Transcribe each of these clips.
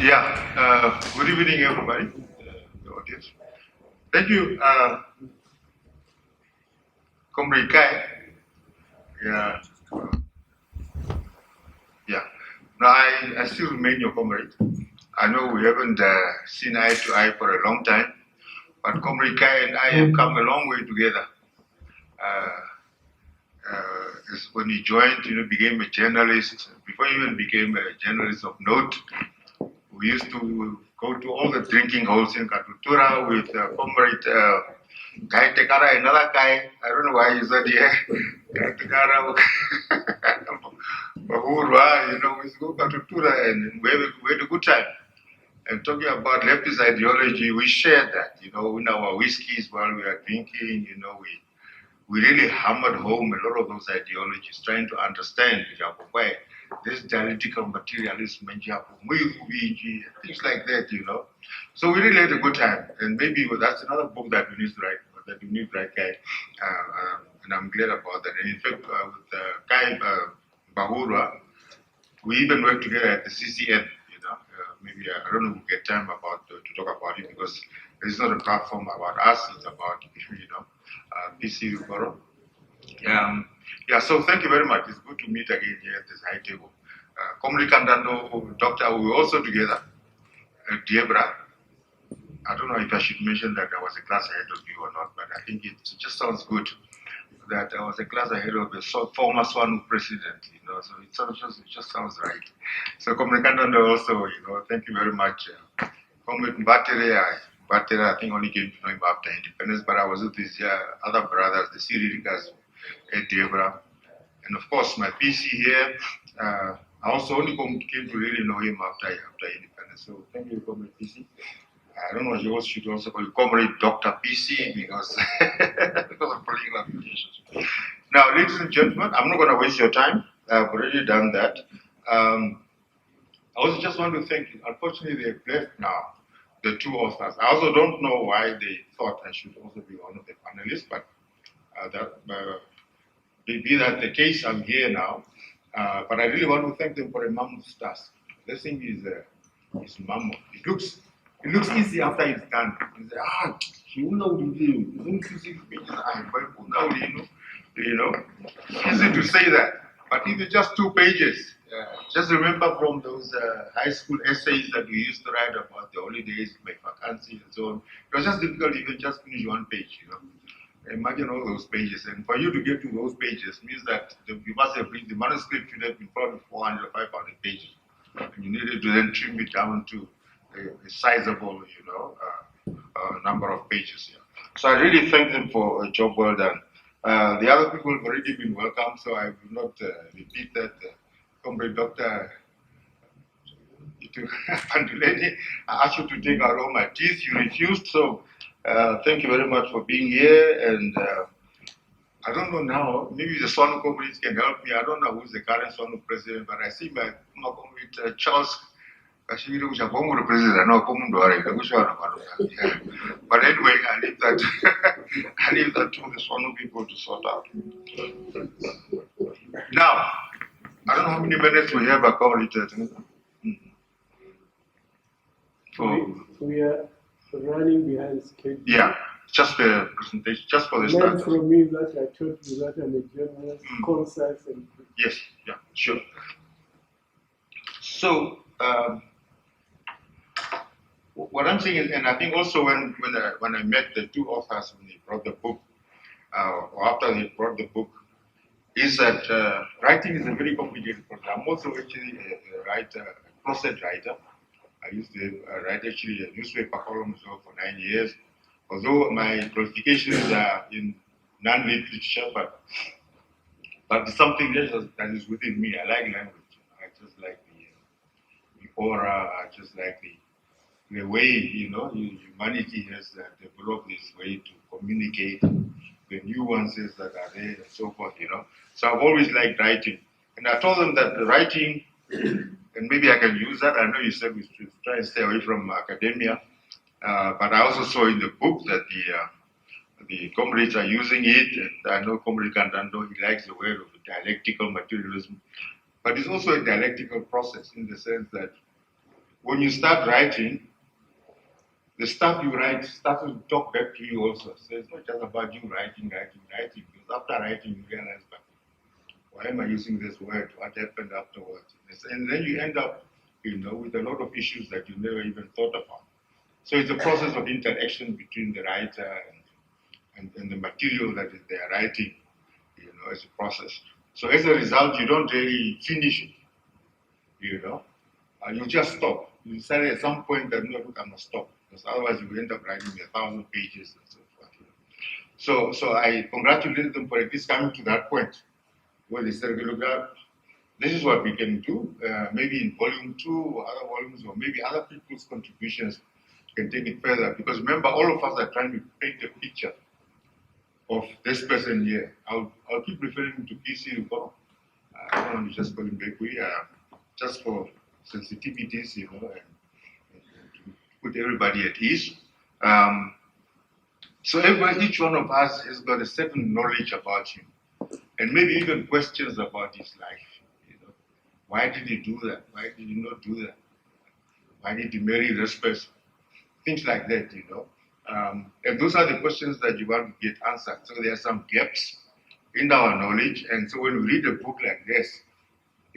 Good evening, everybody, the audience. Thank you, Comrade Kai. Yeah, yeah. Now, I still remain your comrade. I know we haven't seen eye to eye for a long time, but Comrade Kai and I have come a long way together. When he joined, became a journalist. Before he even became a journalist of note, we used to go to all the drinking holes in Katutura with Comrade Guy Tekara, another guy. I don't know why he's not here. Guy Tekara, Bahurwa, we used to go to Katutura and we had a good time. And talking about leftist ideology, we shared that, in our whiskeys while we were drinking, we really hammered home a lot of those ideologies, trying to understand why this dialectical materialism, things like that, So we really had a good time, and maybe that's another book that we need to write, Kai, and I'm glad about that. And in fact, with Kai Bahura, we even worked together at the CCN. Maybe I don't know if we get time to talk about it because it's not a platform about us; it's about BC Rukoro. So thank you very much. It's good to meet again here at this high table. Comrade Kandando, Doctor, we were also together. Diebra, I don't know if I should mention that I was a class ahead of you or not, but I think it just sounds good that I was a class ahead of the former SWANU president, so it just sounds right. So Comrade Kandando also, thank you very much. Comrade Vitura, I think only came to know him after independence, but I was with his other brothers, the Siririkas, Diebra, and of course my PC here. I also only came to really know him after independence. So thank you, Comrade PC. I don't know, you should also call you Comrade Dr. PC because of political affiliations. Now, ladies and gentlemen, I'm not going to waste your time. I've already done that. I also just want to thank you. Unfortunately, they've left now, the two authors. I also don't know why they thought I should also be one of the panelists, but be that the case, I'm here now. But I really want to thank them for a mammoth task. This thing is mammoth. It looks easy after it's done. You say, easy to say that. But even just 2 pages, just remember from those high school essays that we used to write about the holidays, my vacancy and so on. It was just difficult to even just finish 1 page, Imagine all those pages. And for you to get to those pages means that you must have read the manuscript should have been probably 400 or 500 pages. And you needed to then trim it down to a sizable, number of pages here. So I really thank them for a job well done. The other people have already been welcome, so I will not repeat that. Comrade Dr. Panduleni, I asked you to take out all my teeth. You refused, so thank you very much for being here. And I don't know now, maybe the SWANU comrades can help me. I don't know who's the current SWANU president, but I see my comrade Charles. But anyway, I leave that to the SWANU people to sort out. Now, I don't know how many minutes we have accommodated. We are running behind schedule. Yeah, just the presentation, just for the start. Learn from me that I told you that I'm a journalist, concise and yes, yeah, sure. So what I'm saying is, and I think also when I met the two authors when they brought the book, or after they brought the book, is that writing is a very complicated process. I'm also actually a writer, a process writer. I used to write actually a newspaper column for 9 years. Although my qualifications are in non-literature, but it's something that is within me. I like language. I just like the aura. I just like the way humanity has developed this way to communicate, the nuances that are there and so forth. So I've always liked writing, and I told them that the writing. And maybe I can use that. I know you said we should try and stay away from academia, but I also saw in the book that the comrades are using it, and I know Comrade Kandando, he likes the word of dialectical materialism, but it's also a dialectical process in the sense that when you start writing, the stuff you write starts to talk back to you also. So it's not just about you writing. Because after writing, you realize, but why am I using this word? What happened afterwards? And then you end up, with a lot of issues that you never even thought about. So it's a process of interaction between the writer and the material that they are writing, as a process. So as a result, you don't really finish it, you just stop. You decide at some point that, no, look, I must stop, because otherwise you will end up writing 1,000 pages and so forth. So I congratulate them for at least coming to that point where they said, look, this is what we can do, maybe in volume 2 or other volumes, or maybe other people's contributions can take it further. Because remember, all of us are trying to paint a picture of this person here. I'll keep referring to PC Rukoro. I don't want to just call him Vekuii, just for sensitivities, and to put everybody at ease. So each one of us has got a certain knowledge about him, and maybe even questions about his life. Why did he do that? Why did he not do that? Why did he marry this person? Things like that, and those are the questions that you want to get answered. So there are some gaps in our knowledge, and so when we read a book like this,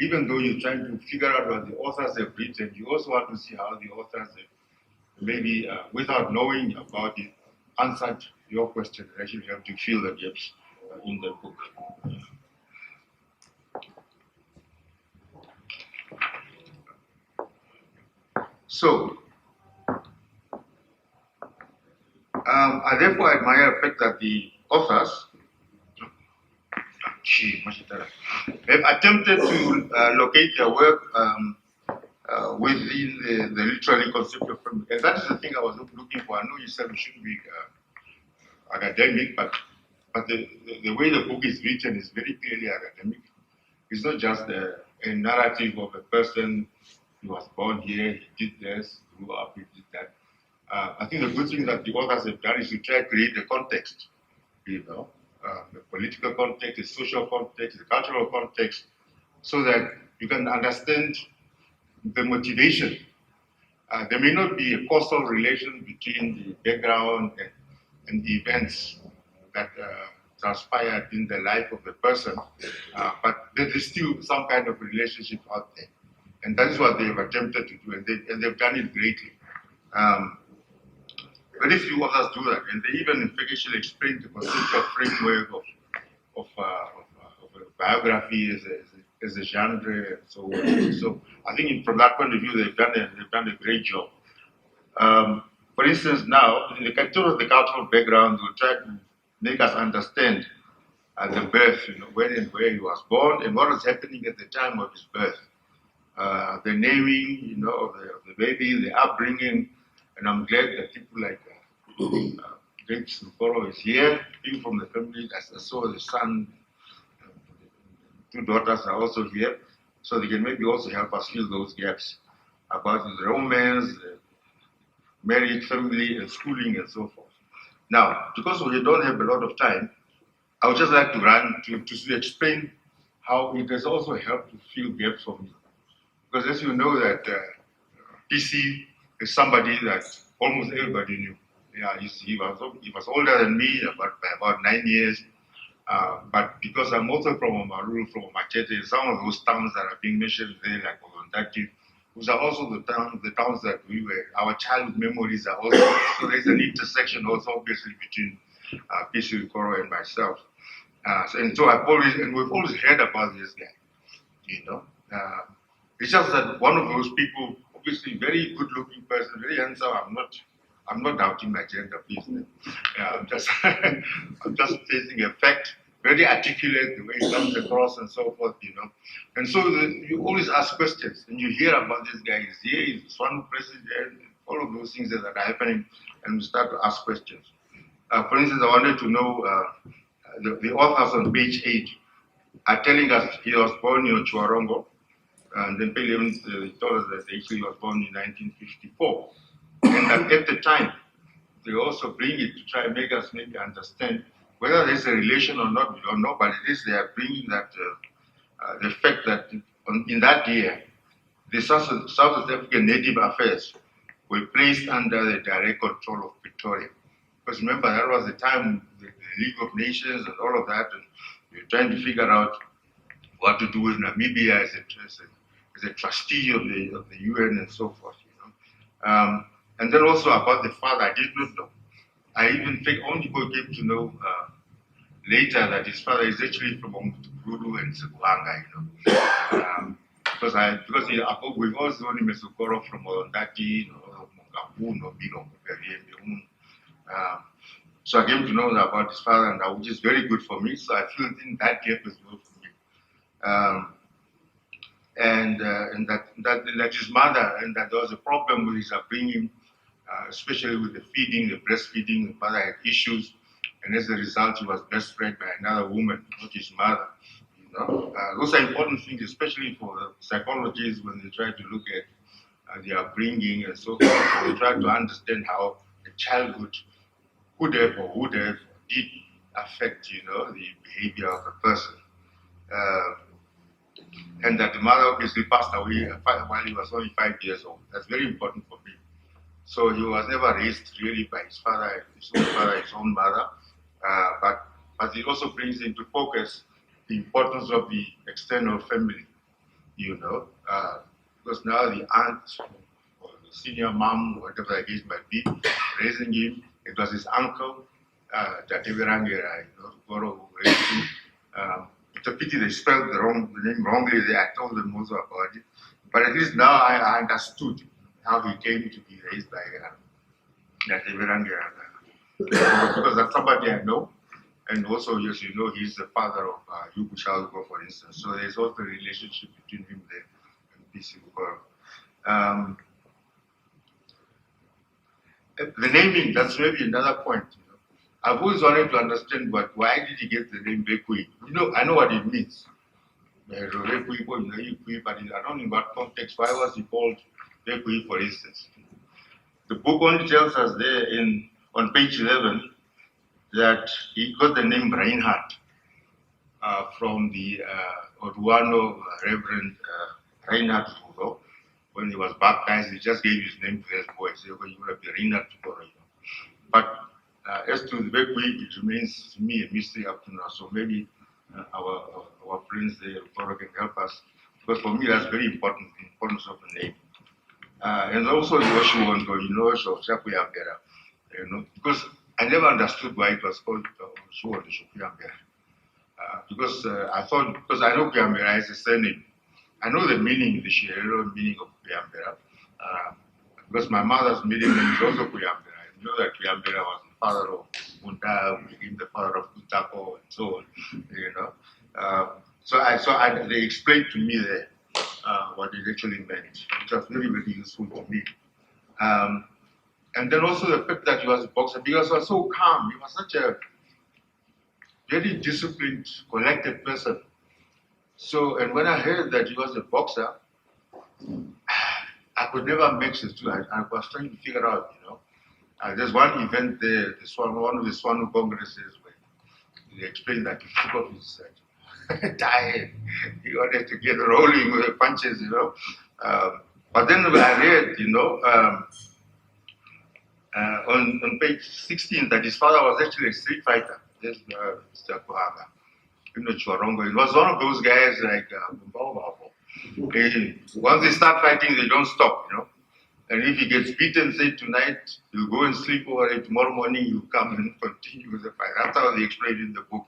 even though you're trying to figure out what the authors have written, you also want to see how the authors have, maybe without knowing about it, answered your question and actually help you fill the gaps in the book. So, I therefore admire the fact that the authors have attempted to locate their work within the literary conceptual framework. And that is the thing I was looking for. I know you said we shouldn't be academic, but the way the book is written is very clearly academic. It's not just a narrative of a person who was born here, he did this, grew up, he did that. I think the good thing that the authors have done is to try to create a context, the political context, the social context, the cultural context, so that you can understand the motivation. There may not be a causal relation between the background and the events that transpired in the life of the person, but there is still some kind of relationship out there. And that is what they have attempted to do, and they've done it greatly. Very few authors do that, and they even in fact actually explain the conceptual framework of a biography as a genre and so on. So I think from that point of view, they've done a great job. For instance, now in the cultural background, we'll try to make us understand the birth, when and where he was born and what was happening at the time of his birth. The naming, of the baby, the upbringing, and I'm glad that people like Rukoro is here. People from the family, as I saw the son, two daughters are also here, so they can maybe also help us fill those gaps about the romance, married, family, and schooling, and so forth. Now, because we don't have a lot of time, I would just like to run to explain how it has also helped to fill gaps for me. Because as you know that PC is somebody that almost everybody knew. Yeah, he was older than me by about 9 years. But because I'm also from Omaruru, from Machete, some of those towns that are being mentioned there, like Ovaherero, which are also the towns that our childhood memories are also. So there's an intersection also obviously between PC Rukoro and myself. And so we've always heard about this guy, It's just that one of those people, obviously very good-looking person, very handsome. I'm not doubting my gender, please. I'm just stating a fact. Very articulate, the way he comes across and so forth, And so you always ask questions, and you hear about this guy. He's here, he's one president, all of those things that are happening, and you start to ask questions. For instance, I wanted to know the authors on page 8 are telling us he was born in Otjiwarongo. And then Pele told us that he was born in 1954. And that at the time, they also bring it to try and make us maybe understand whether there's a relation or not, we don't know, but it is they are bringing that the fact that in that year, the South African native affairs were placed under the direct control of Pretoria. Because remember, that was the time the League of Nations and all of that, and we were trying to figure out what to do with Namibia as a trustee of the UN and so forth. And then also about the father, I did not know. I even think only people came to know later that his father is actually from Guru and Sebuanga, because we've also known him as Rukoro from Olondati, so I came to know about his father, and which is very good for me. So I filled in that gap as well for me. And that his mother, and that there was a problem with his upbringing, especially with the feeding, the breastfeeding. The mother had issues, and as a result, he was breastfed by another woman, not his mother. Those are important things, especially for psychologists when they try to look at the upbringing and so forth. They try to understand how the childhood could have or would have did affect, the behavior of a person. And that the mother obviously passed away while he was only 5 years old. That's very important for me. So he was never raised really by his father, his own mother. But it also brings into focus the importance of the external family, because now the aunt or the senior mom, whatever the case might be, raising him, it was his uncle, Uazuva Rukoro, who raised him. It's a pity they spelled the name wrongly there. I told them also about it. But at least now I understood how he came to be raised by Uazuva Rukoro, because that's somebody I know. And also, yes, he's the father of Uazuva, for instance. So there's also a relationship between him there and PC Rukoro. The naming, that's maybe another point. I've always wanted to understand why did he get the name Vekuii? I know what it means. Vekuii, but I don't know in what context. Why was he called Vekuii, for instance? The book only tells us there on page 11 that he got the name Reinhard from the Oduano Reverend Reinhard Rukoro. When he was baptized, he just gave his name to his boy. He said, "Okay, you're going to be Reinhard Rukoro." But as to the Vekuii, it remains to me a mystery up to now. So maybe our friends there can help us. Because for me, that's very important, the importance of the name. And also the Oshakuyambera, because I never understood why it was called Oshakuyambera. Because I thought, because I know Kuyambera is a surname. I know the meaning, the Shirero meaning of Kuyambera. Because my mother's middle name is also Kuyambera. I know that Kuyambera was the father of Munda, who became the father of Kutako, and so on, So they explained to me there what it actually meant, which was very, very useful for me. And then also the fact that he was a boxer, because he was so calm, he was such a very disciplined, collected person. So, and when I heard that he was a boxer, I could never mix the two. I was trying to figure out, there's one event there, one of the Swanu congresses, where they explained that he took off his tie. He wanted to get rolling with the punches, But then I read, on page 16, that his father was actually a street fighter. This Mr. Kuhaga, Otjiwarongo. It was one of those guys like once they start fighting, they don't stop, And if he gets beaten, say tonight, he'll go and sleep over it. Tomorrow morning, he'll come and continue with the fight. That's how they explained in the book.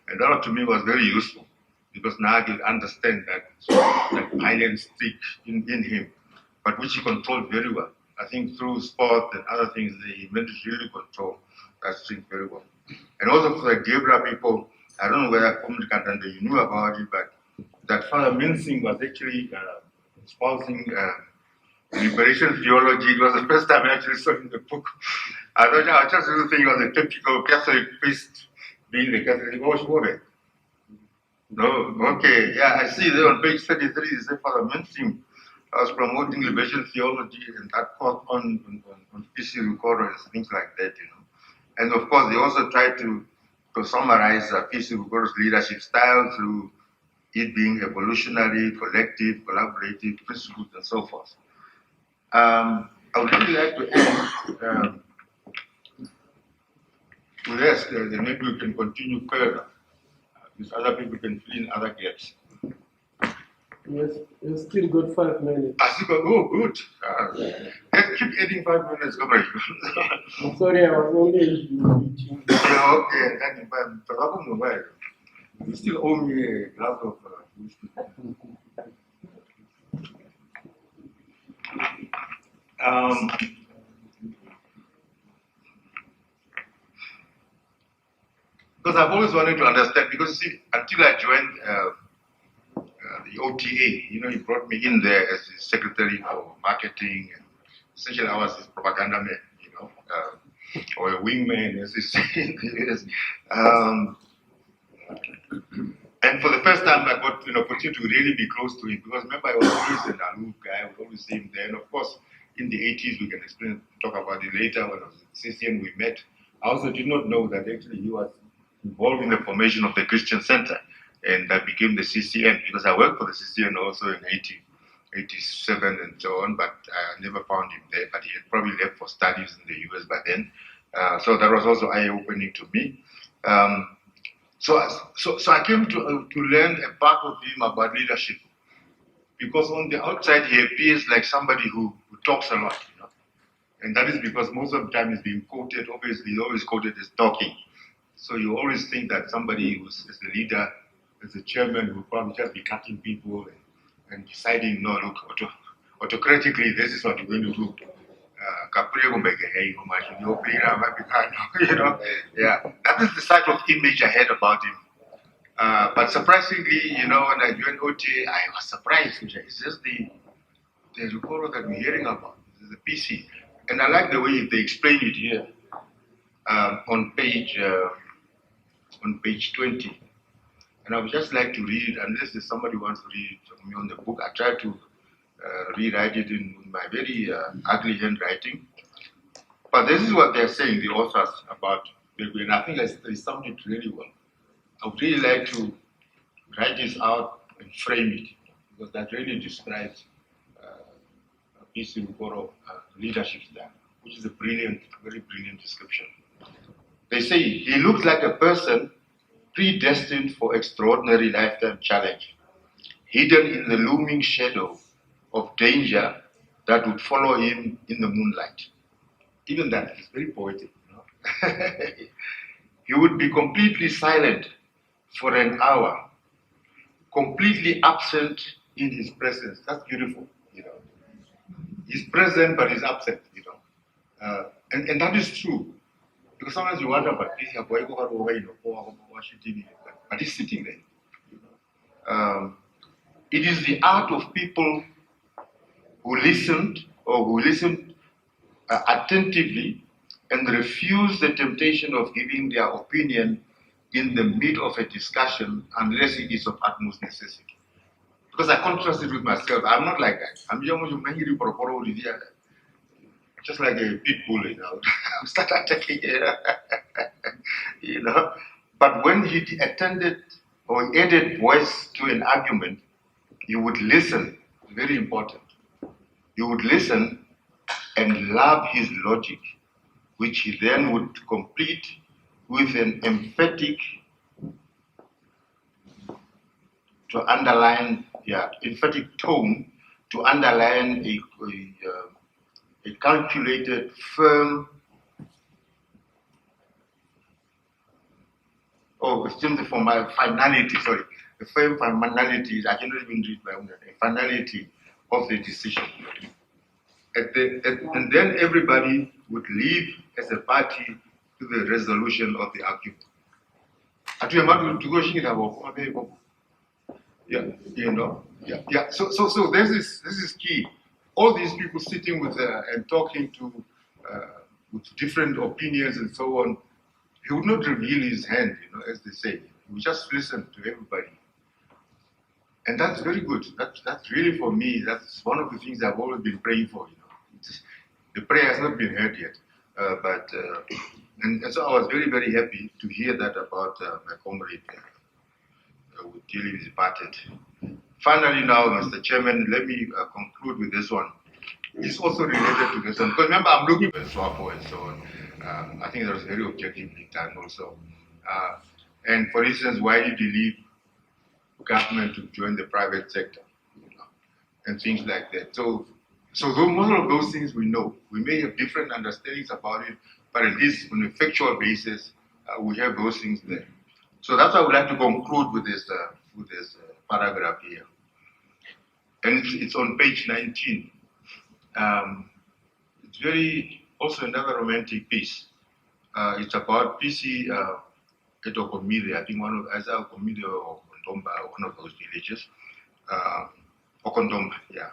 And that to me was very useful, because now I can understand that violent streak in him, but which he controlled very well. I think through sport and other things, he managed to really control that streak very well. And also for the Diabra people, I don't know whether you knew about it, but that Father Minsing was actually espousing liberation theology. It was the first time I actually saw in the book. I just didn't think it was a typical Catholic priest being the Catholic woman. No, okay, yeah, I see there on page 33, it says Father Minsing was promoting liberation theology, and that caught on PC Rukoro and things like that, And of course, they also tried to summarize PC Rukoro's leadership style through it being evolutionary, collective, collaborative, principled, and so forth. I would really like to end with this, then maybe we can continue further. These other people can fill in other gaps. Yes, you still got 5 minutes. I still got, oh, good. Let's keep adding 5 minutes, Kavari. I'm sorry, I was only teaching. Okay, then you still owe me a glass of whiskey. Because I've always wanted to understand, because see, until I joined the OTA, you know, he brought me in there as the secretary for marketing, and essentially I was his propaganda man, you know, or a wingman, as they say in the US. And for the first time, I got an opportunity to really be close to him, because remember, I was always an aloof guy. I would always see him there. And of course, in the 80s, we can talk about it later. When I was at CCN, we met. I also did not know that actually he was involved in the formation of the Christian Center, and that became the CCN, because I worked for the CCN also in 87 and so on, but I never found him there. But he had probably left for studies in the US by then. So that was also eye-opening to me. So I came to learn a part of him about leadership, because on the outside he appears like somebody who talks a lot, you know? And that is because most of the time he's being quoted, obviously he's always quoted as talking. So you always think that somebody who's as the leader, as the chairman, will probably just be cutting people and deciding, no, look, autocratically, this is what you're going to do. You know, yeah, that is the type of image I had about him. But surprisingly, you know, when I joined OTA, I was surprised. It's just the Rukoro that we're hearing about, the PC. And I like the way they explain it here on page 20. And I would just like to read, unless there's somebody who wants to read it me on the book. I try to rewrite it in my very ugly handwriting. But this is what they're saying, the authors, about Vekuii, and I think they summed it really well. I would really like to write this out and frame it, because that really describes PC Rukoro leadership style, which is a brilliant, very brilliant description. They say he looks like a person predestined for extraordinary lifetime challenge, hidden in the looming shadow of danger that would follow him in the moonlight. Even that is very poetic, you know. He would be completely silent for an hour, completely absent in his presence. That's beautiful, you know. He's present, but he's absent, you know. And that is true. Because sometimes you wonder about this, but he's sitting there. You know. It is the art of people who listened attentively and refused the temptation of giving their opinion in the mid of a discussion unless it is of utmost necessity. Because I contrast it with myself. I'm not like that. I'm just like a pit bull, you know. I'm start attacking, you know. But when he attended or added voice to an argument, you would listen. Very important. You would listen and love his logic, which he then would complete with an emphatic emphatic tone to underline a calculated, firm, for my finality, sorry, the firm finality, I cannot even read my own, a finality of the decision. And then everybody would leave as a party to the resolution of the argument. Yeah, you know. Yeah. So this is key. All these people sitting with and talking to with different opinions and so on, he would not reveal his hand, you know, as they say. He would just listen to everybody. And that's very good. That's really, for me, that's one of the things I've always been praying for, you know. The prayer has not been heard yet. And so I was very, very happy to hear that about my comrade dearly departed. Finally now, Mr. Chairman, let me conclude with this one. It's also related to this one, because remember, I'm looking for SWAPO and so on. I think that was very objectively done also. And for instance, why did you leave government to join the private sector? And things like that. So most of those things we know. We may have different understandings about it, but at least on a factual basis, we have those things there. So that's why I would like to conclude with this paragraph here. And it's on page 19. It's also another romantic piece. It's about PC Etokomide, I think one of Okomide or Kondomba, one of those villages. Okondomba, yeah.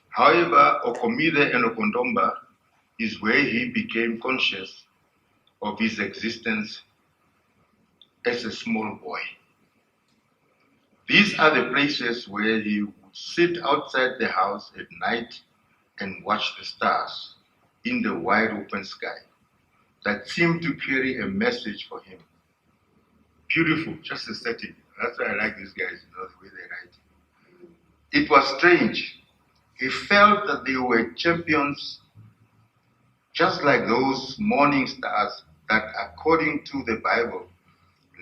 However, Okomide and Okondomba is where he became conscious of his existence as a small boy. These are the places where he would sit outside the house at night and watch the stars in the wide open sky that seemed to carry a message for him. Beautiful, just the setting. That's why I like these guys, the way they write. It was strange. He felt that they were champions, just like those morning stars that, according to the Bible,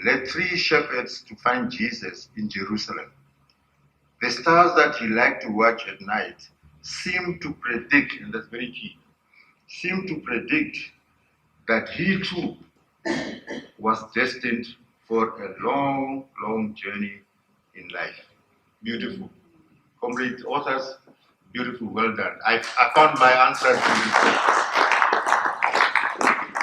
led 3 shepherds to find Jesus in Jerusalem. The stars that he liked to watch at night seemed to predict, and that's very key, seemed to predict that he too was destined for a long, long journey in life. Beautiful. Complete authors, beautiful, well done. I found my answer to